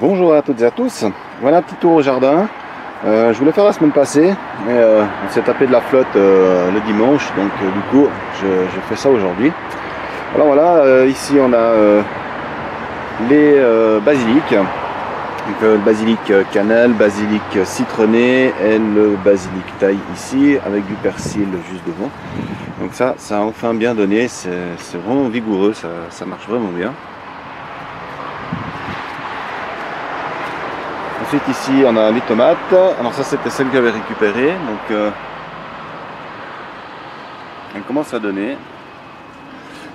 Bonjour à toutes et à tous, voilà un petit tour au jardin. Je voulais faire la semaine passée, mais on s'est tapé de la flotte le dimanche, donc du coup je fais ça aujourd'hui. Alors voilà, ici on a les basiliques, donc le basilic cannelle, basilic citronné et le basilic taille ici avec du persil juste devant. Donc ça a enfin bien donné, c'est vraiment vigoureux, ça marche vraiment bien. Ensuite ici on a les tomates, alors ça c'était celle que j'avais récupérée, donc elle commence à donner.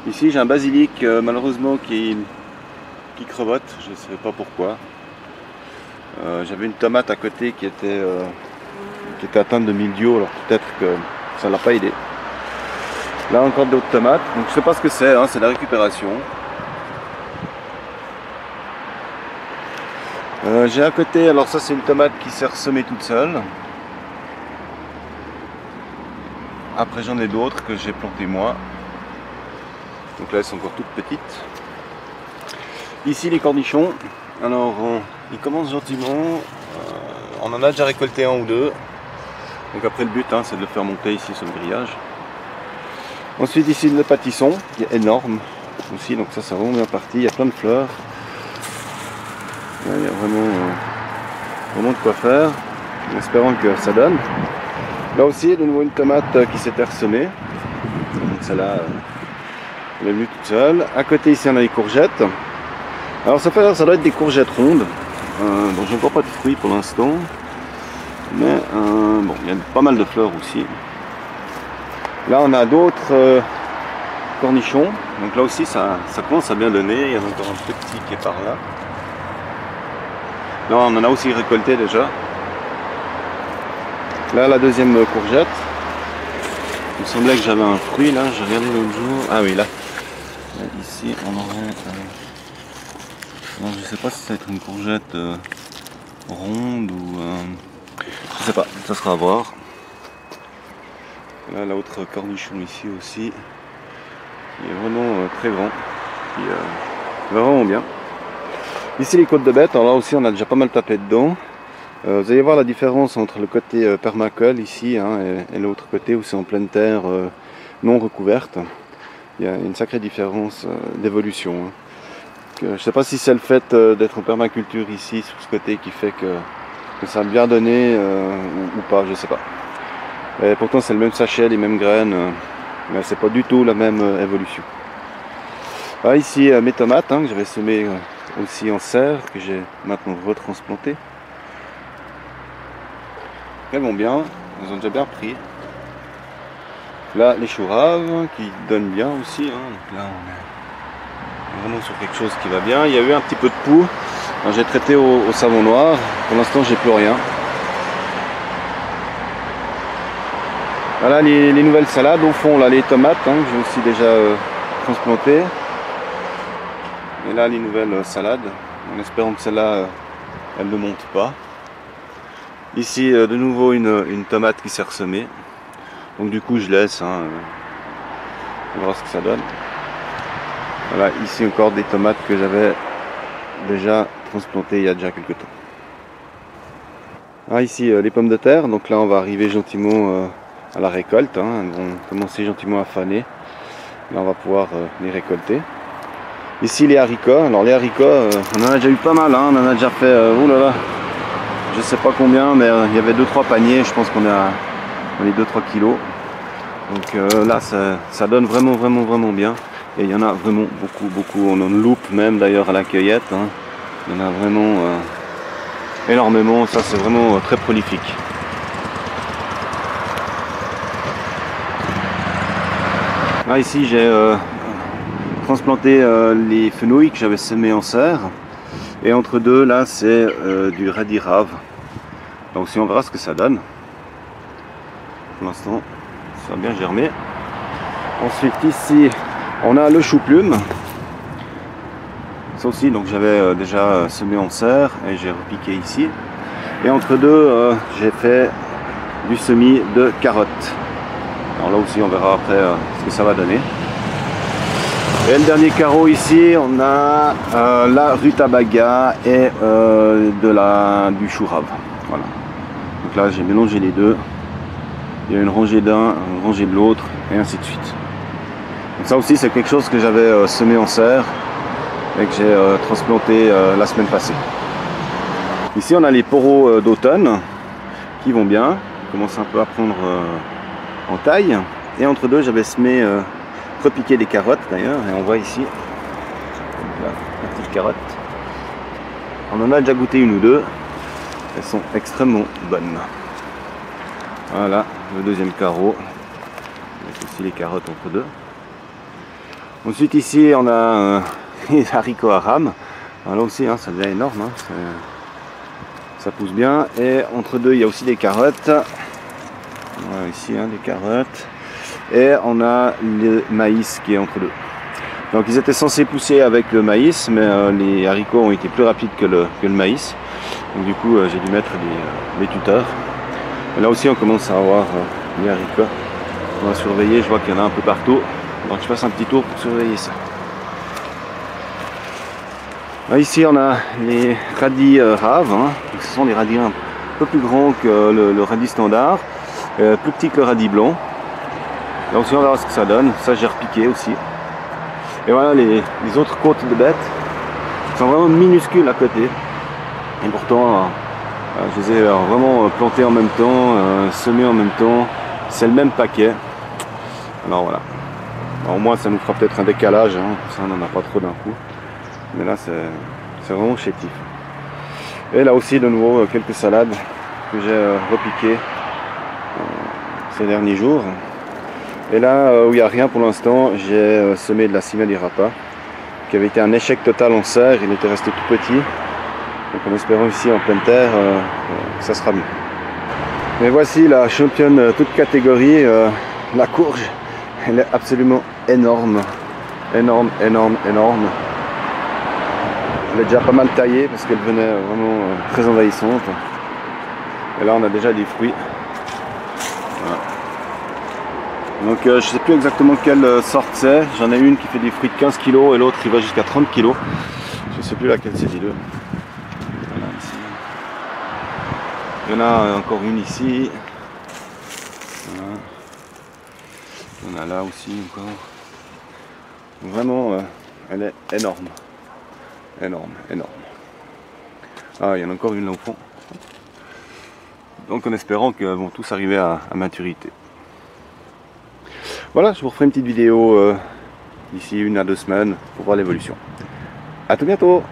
Ici j'ai un basilic malheureusement qui crevote, je ne sais pas pourquoi. J'avais une tomate à côté qui était atteinte de mildiou, alors peut-être que ça l'a pas aidé. Là encore d'autres tomates, donc je sais pas ce que c'est, hein, c'est la récupération. J'ai à côté, alors ça c'est une tomate qui s'est ressemée toute seule. Après j'en ai d'autres que j'ai plantées moi. Donc là elles sont encore toutes petites. Ici les cornichons, alors ils commencent gentiment, on en a déjà récolté un ou deux. Donc après le but hein, c'est de le faire monter ici sur le grillage. Ensuite ici le pâtisson qui est énorme aussi, donc ça c'est vraiment bien parti, il y a plein de fleurs. Là, il y a vraiment de quoi faire, en espérant que ça donne. Là aussi, de nouveau une tomate qui s'était ressemée. Donc celle-là, elle est venue toute seule. À côté ici, on a les courgettes. Alors ça doit être des courgettes rondes. Bon, j'ai encore pas de fruits pour l'instant. Mais bon, il y a pas mal de fleurs aussi. Là, on a d'autres cornichons. Donc là aussi, ça commence à bien donner. Il y en a encore un petit qui est par là. Là on en a aussi récolté déjà. Là la deuxième courgette. Il me semblait que j'avais un fruit là, j'ai regardé l'autre jour. Ah oui là. Là ici on aurait... Alors, je sais pas si ça va être une courgette ronde ou... Je sais pas, ça sera à voir. Là l'autre cornichon ici aussi. Il est vraiment très grand. Il va vraiment bien. Ici les côtes de bête, alors là aussi on a déjà pas mal tapé dedans. Vous allez voir la différence entre le côté permacole ici hein, et l'autre côté où c'est en pleine terre non recouverte. Il y a une sacrée différence d'évolution. Hein. Je ne sais pas si c'est le fait d'être en permaculture ici sur ce côté qui fait que ça a bien donné ou pas, je sais pas. Et pourtant c'est le même sachet, les mêmes graines, mais c'est pas du tout la même évolution. Ah, ici mes tomates hein, que j'avais semées aussi en serre, que j'ai maintenant retransplanté. Elles vont bien, elles ont déjà bien pris. Là les choux raves qui donnent bien aussi. Hein. Donc là on est vraiment sur quelque chose qui va bien. Il y a eu un petit peu de poux. J'ai traité au savon noir. Pour l'instant j'ai plus rien. Voilà les nouvelles salades au fond, là les tomates hein, que j'ai aussi déjà transplantées. Et là les nouvelles salades, en espérant que celle-là elle ne monte pas. Ici de nouveau une tomate qui s'est ressemée. Donc du coup je laisse, hein, on verra ce que ça donne. Voilà, ici encore des tomates que j'avais déjà transplantées il y a déjà quelques temps. Ah, ici les pommes de terre, donc là on va arriver gentiment à la récolte. Hein. Elles vont commencer gentiment à faner. Là on va pouvoir les récolter. Ici les haricots, alors les haricots on en a déjà eu pas mal, hein. On en a déjà fait, oulala, je sais pas combien, mais il y avait 2-3 paniers, je pense qu'on est à les 2-3 kilos. Donc là ça donne vraiment bien, et il y en a vraiment beaucoup, on en loupe même d'ailleurs à la cueillette, hein. Il y en a vraiment énormément, ça c'est vraiment très prolifique. Là ici j'ai transplanter les fenouilles que j'avais semées en serre, et entre deux là c'est du radis rave. Donc si on verra ce que ça donne. Pour l'instant ça a bien germé. Ensuite ici on a le chou plume. Ça aussi donc j'avais déjà semé en serre et j'ai repiqué ici. Et entre deux j'ai fait du semis de carottes. Alors là aussi on verra après ce que ça va donner. Et le dernier carreau ici, on a la rutabaga et du chou rave. Voilà. Donc là, j'ai mélangé les deux. Il y a une rangée d'un, une rangée de l'autre, et ainsi de suite. Donc ça aussi, c'est quelque chose que j'avais semé en serre et que j'ai transplanté la semaine passée. Ici, on a les poros d'automne qui vont bien. Ils commencent un peu à prendre en taille. Et entre deux, j'avais semé, repiqué des carottes d'ailleurs. Et on voit ici, là, la petite carotte. On en a déjà goûté une ou deux. Elles sont extrêmement bonnes. Voilà, le deuxième carreau. Avec aussi les carottes entre deux. Ensuite ici, on a les haricots à rames. Là aussi, hein, ça devient énorme. Hein, ça pousse bien. Et entre deux, il y a aussi des carottes. Voilà, ici, hein, des carottes. Et on a le maïs qui est entre deux. Donc ils étaient censés pousser avec le maïs, mais les haricots ont été plus rapides que le maïs. Donc du coup, j'ai dû mettre les tuteurs. Et là aussi, on commence à avoir les haricots. On va surveiller, je vois qu'il y en a un peu partout. Donc je passe un petit tour pour surveiller ça. Là, ici on a les radis raves, hein. Ce sont des radis un peu plus grands que le radis standard, plus petit que le radis blanc. Là aussi on va voir ce que ça donne, ça j'ai repiqué aussi. Et voilà les autres côtes de bêtes sont vraiment minuscules à côté. Et pourtant je les ai vraiment plantés en même temps, semés en même temps, c'est le même paquet. Alors voilà. Alors, au moins ça nous fera peut-être un décalage, hein. Ça on n'en a pas trop d'un coup. Mais là c'est vraiment chétif. Et là aussi de nouveau quelques salades que j'ai repiquées ces derniers jours. Et là où il n'y a rien pour l'instant, j'ai semé de la Simia di Rapa qui avait été un échec total en serre, il était resté tout petit. Donc en espérant ici en pleine terre que ça sera mieux. Mais voici la championne toute catégorie, la courge. Elle est absolument énorme. Énorme, énorme, énorme. Elle est déjà pas mal taillée parce qu'elle venait vraiment très envahissante. Et là on a déjà des fruits. Voilà. Donc je ne sais plus exactement quelle sorte c'est. J'en ai une qui fait des fruits de 15 kg et l'autre qui va jusqu'à 30 kg. Je ne sais plus laquelle c'est des deux. Voilà, ici. Il y en a encore une ici. Voilà. Il y en a là aussi encore. Vraiment, elle est énorme. Énorme, énorme. Ah, il y en a encore une là au fond. Donc en espérant que vont tous arriver à maturité. Voilà, je vous referai une petite vidéo d'ici 1 à 2 semaines pour voir l'évolution. A tout bientôt!